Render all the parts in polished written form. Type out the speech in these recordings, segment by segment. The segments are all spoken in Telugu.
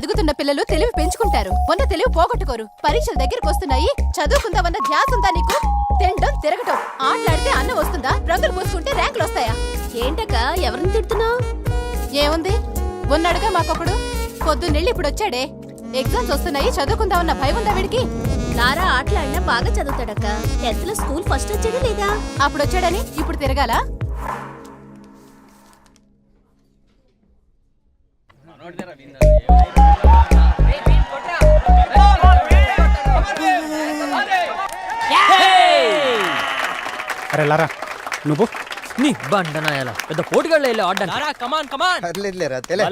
ఎదుగుతున్న పిల్లలు తెలివి పెంచుకుంటారు, ఉన్న తెలివి పోగొట్టుకోరు. పరీక్షల దగ్గరికి వస్తున్నాయి, చదువుకుందామన్న ధ్యాస ఉందా నీకు? తినడం తిరగటం, ఆటలాడితే అన్నం వస్తుందా? రంగులు పూసుకుంటే ర్యాంకులు వస్తాయా? ఏంటక్క ఎవరిని తిడుతున్నావు? ఏముంది, ఉన్నాడుగా మాకొకడు. పొద్దున్నెళ్ళి ఇప్పుడు వచ్చాడే. ఎగ్జామ్స్ వస్తున్నాయి, చదువుకుందామన్న భయం ఉందా వీడికి? నారా ఆటలాడినా బాగా చదువుతాడక్క. 10th లో స్కూల్ ఫస్ట్ వచ్చాడా లేదా? అప్పుడు వచ్చాడని ఇప్పుడు తిరగాల? అరే లారా నువ్వు నీ బండనాయాల పెద్ద పోటుగాళ్ళు వెళ్ళి ఆడ్డానికి. కమాన్ కమాన్ పర్లేదులేరా తెలే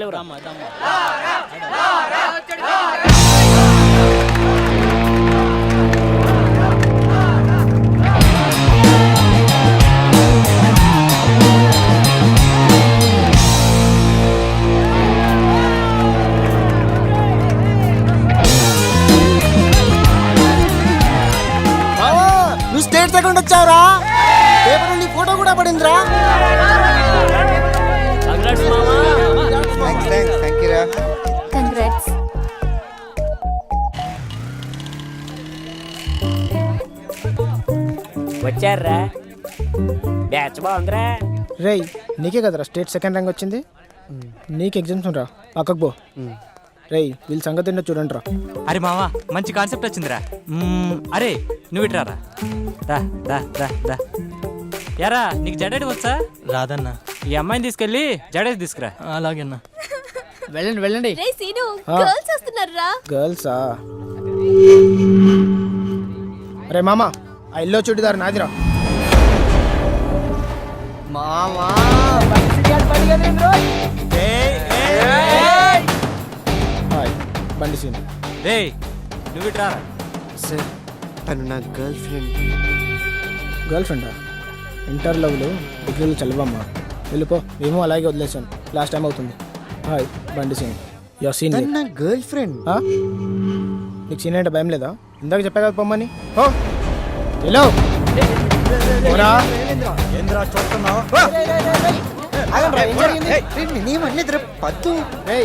నువ్వు స్టేట్ సెకండ్ వచ్చావురా. పేపర్ నీ ఫోటో కూడా పడిందిరా. కంగ్రాట్స్. వచ్చారా? బ్యాచ్ బాగుందిరా. రేయ్ నీకే కదరా స్టేట్ సెకండ్ ర్యాంక్ వచ్చింది. నీకు ఎగ్జామ్స్ రా పక్కకు పో. రేయ్ వీళ్ళ సంగతి ఏంటో చూడండి రా. అరే మావా మంచి కాన్సెప్ట్ వచ్చిందిరా. అరే నువ్వు ఇట్రారా. దా దా దా దా. యారా నీకు జడేది వచ్చా? రాదన్నా. ఈ అమ్మాయిని తీసుకెళ్ళి జడేది తీసుకురా. అలాగేనా. వెళ్ళండి వెళ్ళండి. రేయ్ సీను, గర్ల్స్ వస్తున్నారా? గర్ల్సా? అరే మామా ఆ ఇల్లో చుడిదారు నాదిరా. మామా బండి సీన్. రే నువ్వు ఇట్రారా. సార్ తను నా గర్ల్ ఫ్రెండ్. గర్ల్ ఫ్రెండా? ఇంటర్ లవ్లు డిగ్రీలు చల్లవమ్మా. వెళ్ళిపో. మేము అలాగే వదిలేసాను, లాస్ట్ టైం అవుతుంది. హాయ్ బండి సీన్. యో సీన్. నా గర్ల్ ఫ్రెండ్. నీకు సీన్ అంటే భయం లేదా? ఇందాక చెప్పా కదా పొమ్మని. ఓ హలో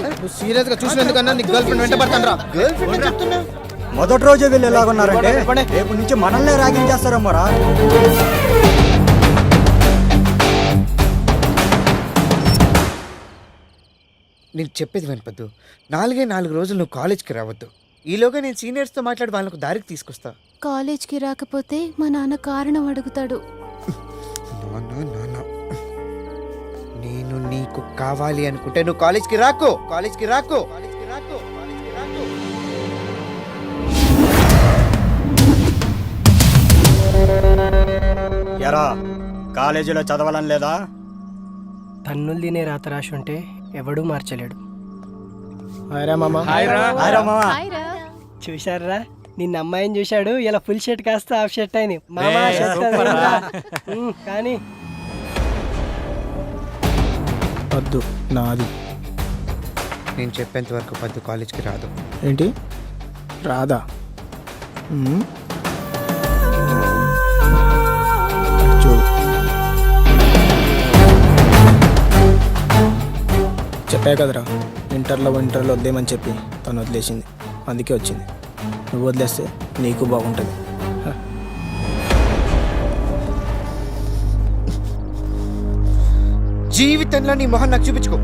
నువ్వు సీరియస్ గా చూసినందుకన్నా నీ గర్ల్ ఫ్రెండ్ వెంట పడతాను రా. గర్ల్ ఫ్రెండ్ చెప్తున్నా. మొదటి రోజే వీళ్ళు ఎలాగున్నారంటే రేపు నుంచి మనల్నే ర్యాగింగ్ చేస్తారమ్మా రా. నేను చెప్పేది వినపద్దు. 4 రోజులు నువ్వు కాలేజ్కి రావద్దు. ఈలోగా నేను సీనియర్స్తో మాట్లాడి వాళ్ళకు దారికి తీసుకొస్తా. కాలేజ్కి రాకపోతే మా నాన్న కారణం అడుగుతాడు. నేను నీకు కావాలి అనుకుంటే నువ్వు కాలేజ్కి రాకు. ఎరా కాలేజీలో చదవాలని లేదా? తన్నులు తినే రాత రాసి ఉంటే ఎవడూ మార్చలేడు. చూశారా, నిన్న అమ్మాయిని చూశాడు, ఇలా ఫుల్ షర్ట్ కాస్త హాఫ్ షర్ట్ అయింది. మామా కానీ వద్దు నాది. నేను చెప్పేంత వరకు పద్దు కాలేజ్కి రాదు. ఏంటి రాదా? చూడు చెప్పా కదరా, ఇంటర్లో వద్దేమని చెప్పి తను వదిలేసింది. అందుకే వచ్చింది. నువ్వు వదిలేస్తే నీకు బాగుంటుంది. జీవితంలో నీ మొహం నాకు చూపించుకో.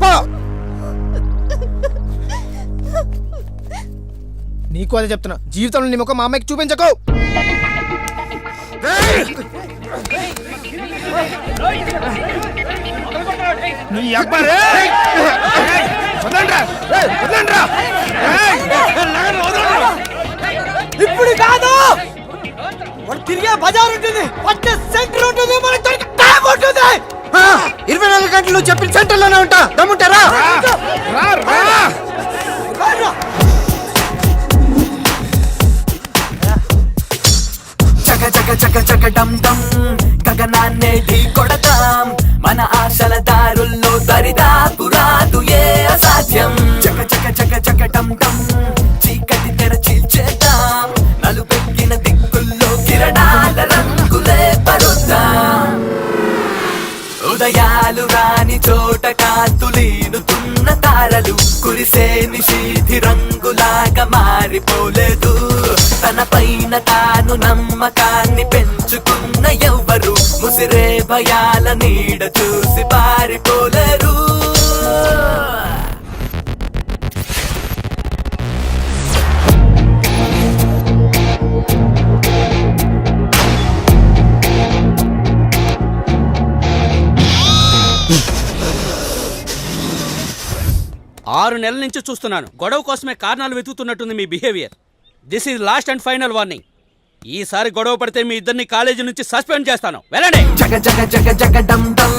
నీకు అదే చెప్తున్నా, జీవితంలో నీ ముఖం మా అమ్మాయికి చూపించకు. ఇప్పుడు కాదు, వాడు తిరిగే బజార్ ఉంటుంది, వచ్చే సెంటర్ ఉంటుంది, మనకి దొరికే ట్యాబ్ ఉంటుంది. 24 గంటలు చెప్పిన సెంటర్లోనే ఉంటా. దమ్ముంటారా? చక చక చక చక డమ్ డమ్ గగనాన్నే ఢీ కొడతాం. మన ఆశల దారుల్లో దరిదాపు రాదు ఏ అసాధ్యం. చక చక చక చక డమ్ డమ్ చీకటి తెర చీల్చేద్దాం. నలుపెక్కిన దిక్కుల్లో కిరణాల రంగులే పరుద్దాం. ఉదయాలు రాని చోట కాంతులీనుతున్న తారలు కురిసే నిషీధి రంగులాగా మారిపోలేదు. తన పైన తాను నమ్మకాన్ని పెంచుకున్న ఎవ్వరు ముసిరే భయాల నీడ చూసి పారిపోలేరు. ఆరు నెలల నుంచి చూస్తున్నాను. గొడవ కోసమే కారణాలు వెతుకుతున్నట్టుంది మీ behaviour. This is last and final warning. ఈసారి గొడవ పడితే మీ ఇద్దరిని కాలేజీ నుంచి సస్పెండ్ చేస్తాను. వెళ్ళండి. జగ జగ జగ జగ డం డం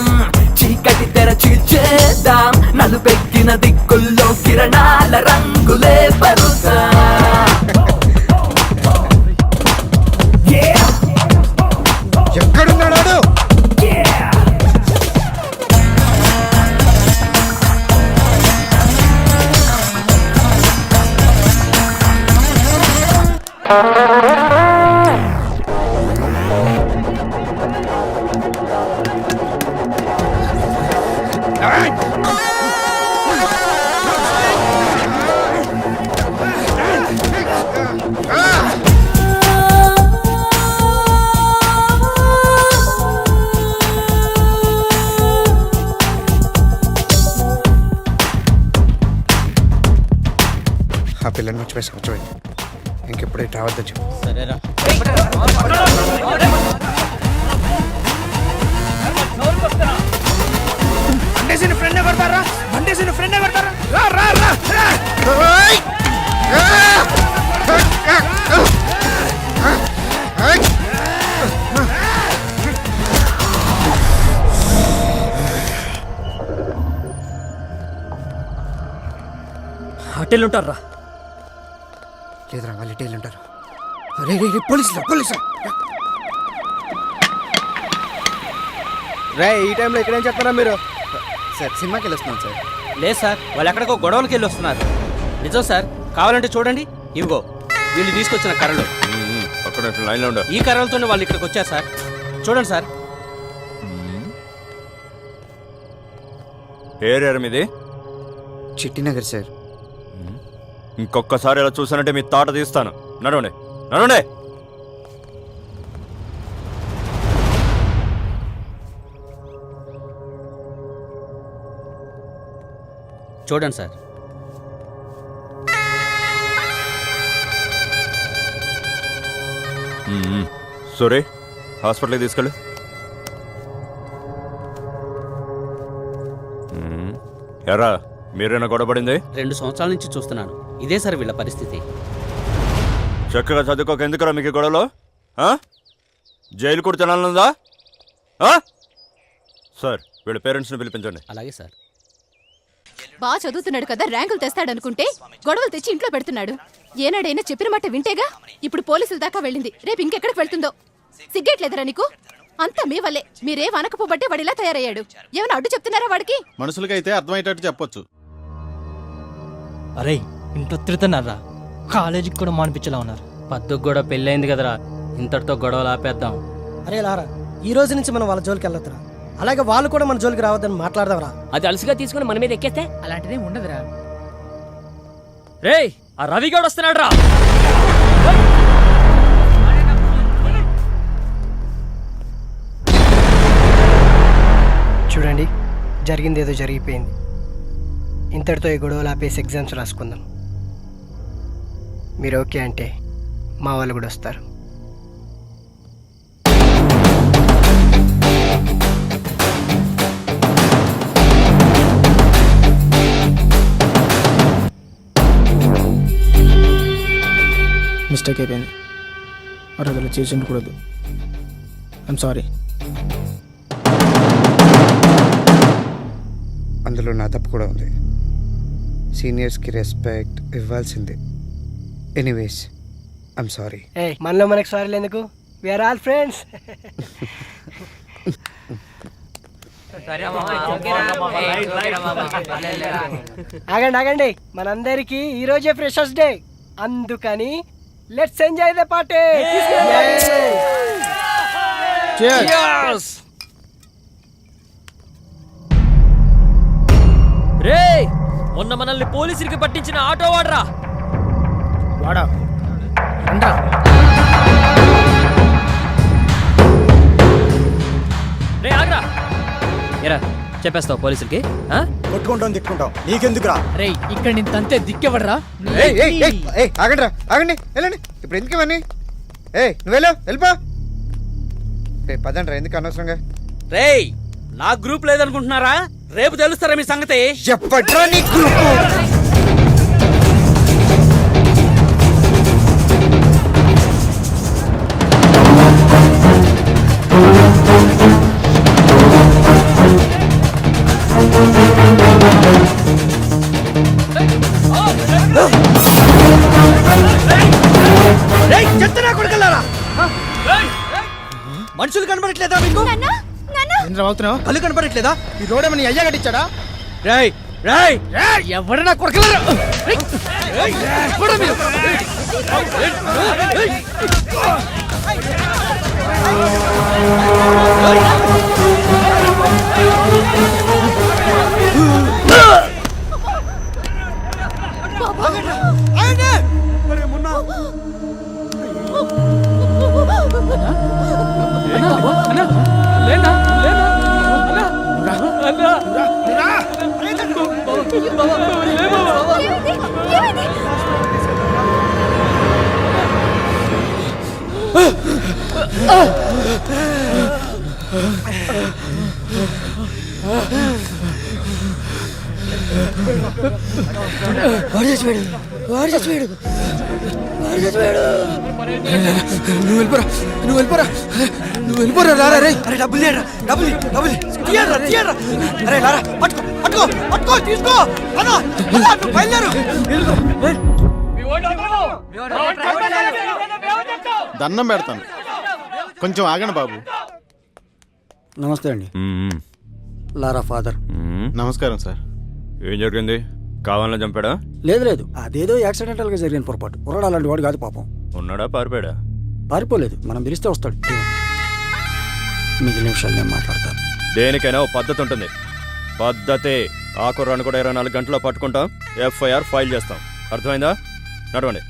చీకటి తెర చీల్చేద్దాం. నలుపెక్కిన దిక్కుల్లో కిరణాల రంగులే పరుతా. ఎక్కడున్నాడు? ఆ పిల్లని మర్చిపోయి ఇంకెప్పుడే రావద్దు చెప్పు. సరేరా. బండేసిన ఫ్రెండ్ కొడతారా? బండేసిన ఫ్రెండ్ కొడతారా? రా రా రా రా. హోటల్ ఉంటారా? లేదురా, వాళ్ళు ఇటే ఉంటారు. పోలీసులు రే, ఈ టైంలో ఇక్కడేం చెప్తారా మీరు? సార్, సినిమాకి వెళ్ళొస్తున్నాం సార్. లేదు సార్, వాళ్ళు ఎక్కడికో గొడవలకి వెళ్ళి వస్తున్నారు. నిజం సార్, కావాలంటే చూడండి. ఇవిగో వీళ్ళు తీసుకొచ్చిన కర్రలు. ఈ కర్రలతోనే వాళ్ళు ఇక్కడికి వచ్చారు సార్. చూడండి సార్. ఏరియా మీది? చిట్టినగర్ సార్. ఇంకొకసారి ఇలా చూసానంటే మీ తాట తీస్తాను. నడవండి నడవండి. చూడండి సార్. సరే, హాస్పిటల్కి తీసుకెళ్ళు. ఎరా, మీరేనా గొడవపడింది? 2 సంవత్సరాల నుంచి చూస్తున్నాను. ఇదే సార్ వీళ్ళ పరిస్థితి. చక్కగా చదువుకోక ఎందుకురా మీకు గొడవలో? జైలు కూడా తినాలనుందా? సార్, వీళ్ళ పేరెంట్స్ని పిలిపించండి. అలాగే సార్. బాగా చదువుతున్నాడు కదా, ర్యాంకులు తెస్తాడనుకుంటే గొడవలు తెచ్చి ఇంట్లో పెడుతున్నాడు. ఏనాడైనా చెప్పిన మాట వింటేగా. ఇప్పుడు పోలీసుల దాకా వెళ్ళింది. రేపు ఇంకెక్కడికి వెళ్తుందో. సిగ్గేట్లేదరా నీకు? అంతా మీ వల్లే. మీరే వనకపోబట్టే వాడిలా తయారయ్యాడు. ఏమైనా అడ్డు చెప్తున్నారా వాడికి? మనుషులకైతే అర్థమయ్యేటట్టు చెప్పొచ్చు. అరే, ఇంట్లో తిడుతున్నారా? కాలేజీకి కూడా మానిపించేలా ఉన్నారు. పద్దుకు కూడా పెళ్ళైంది కదరా, ఇంతటితో గొడవలు ఆపేద్దాం. అరే లారా, ఈ రోజు నుంచి మనం వాళ్ళ జోలికి వెళ్ళొద్దురా. అలాగే వాళ్ళు కూడా మన జోలికి రావద్దని మాట్లాడదాంరా. అది అలసిగా తీసుకుని మన మీద ఎక్కేస్తే అలాంటిదే ఉండదురా. రేయ్, ఆ రవిగౌడ్ వస్తున్నాడు రా. చూడండి, జరిగింది ఏదో జరిగిపోయింది. ఇంతటితో ఈ గొడవలు ఆపేసి ఎగ్జామ్స్ రాసుకుందాం. మీరు ఓకే అంటే మా వాళ్ళు కూడా వస్తారు. మిస్టేక్ అయిపోయింది. అరగల చేసి ఉండకూడదు. I'm sorry. అందులో నా తప్పు కూడా ఉంది. సీనియర్స్కి రెస్పెక్ట్ ఇవ్వాల్సిందే. Anyways, I'm sorry. మనలో మనకు సారీలు ఎందుకు? We're all friends. ఆగండి ఆగండి, మనందరికీ ఈరోజే ఫ్రెషర్స్ డే. అందుకని లెట్స్ ఎంజాయ్ ద పార్టీ. రేయ్, మొన్న మనల్ని పోలీసులకి పట్టించిన ఆటో వాడరా. వాడా రండ్రా. రే ఆగ్రా. ఎరా చెప్పేస్తావు పోలీసులకి? ఆ? కొట్టుకుంటాం తిట్టుకుంటాం నీకెందుకురా? రే ఇక్కడ నేను తంతే దిక్కెవడరా? ఆగండి ఆగండి వెళ్ళండి. ఇప్పుడు ఎందుకు ఇవన్నీ? నువ్వు వెళ్ళిపో. పదండి రా, ఎందుకు అనవసరంగా? రేయ్ నా గ్రూప్ లేదనుకుంటున్నారా? రేపు తెలుస్తారా మీ సంగతి? చెప్పట్రా నీ గ్రూప్. మనుషులు కనబడట్లేదా మీకు? ఏంద్రా అవుతున్నావు? కళ్ళు కనబడట్లేదా? ఈ రోడ్ ఏమని అయ్యా కట్టించాడా? రేయ్ రేయ్ ఎవడన్నా కొడకలేరు. నువ్వు వెళ్ళిపోరా రారా. రే అరే డబ్బులు లేరా? డబ్బులు తీయరా తీయరా. అరే రారా, పట్టుకో తీసుకో. అన్నా నువ్వు బయలుదేరు. దండం పెడతాను, కొంచెం ఆగండి బాబు. నమస్తే అండి. మ్మ్. లారా ఫాదర్. మ్మ్. నమస్కారం సార్. ఏం జరిగింది? కావాలని చంపాడా? లేదు అదేదో యాక్సిడెంటల్ గా జరిగిన పొరపాటు. కుర్రాడు అలాంటి వాడు కాదు పాపం. ఉన్నాడా పారిపోయాడా? పారిపోలేదు, మనం పిలిస్తే వస్తాడు. మిగిలిన విషయాలు నేను మాట్లాడతాను. దేనికైనా ఓ పద్ధతి ఉంటుంది. పద్ధతే. ఆ కుర్రాన్ని కూడా 24 గంటల్లో పట్టుకుంటాం, FIR ఫైల్ చేస్తాం. అర్థమైందా? నడవండి.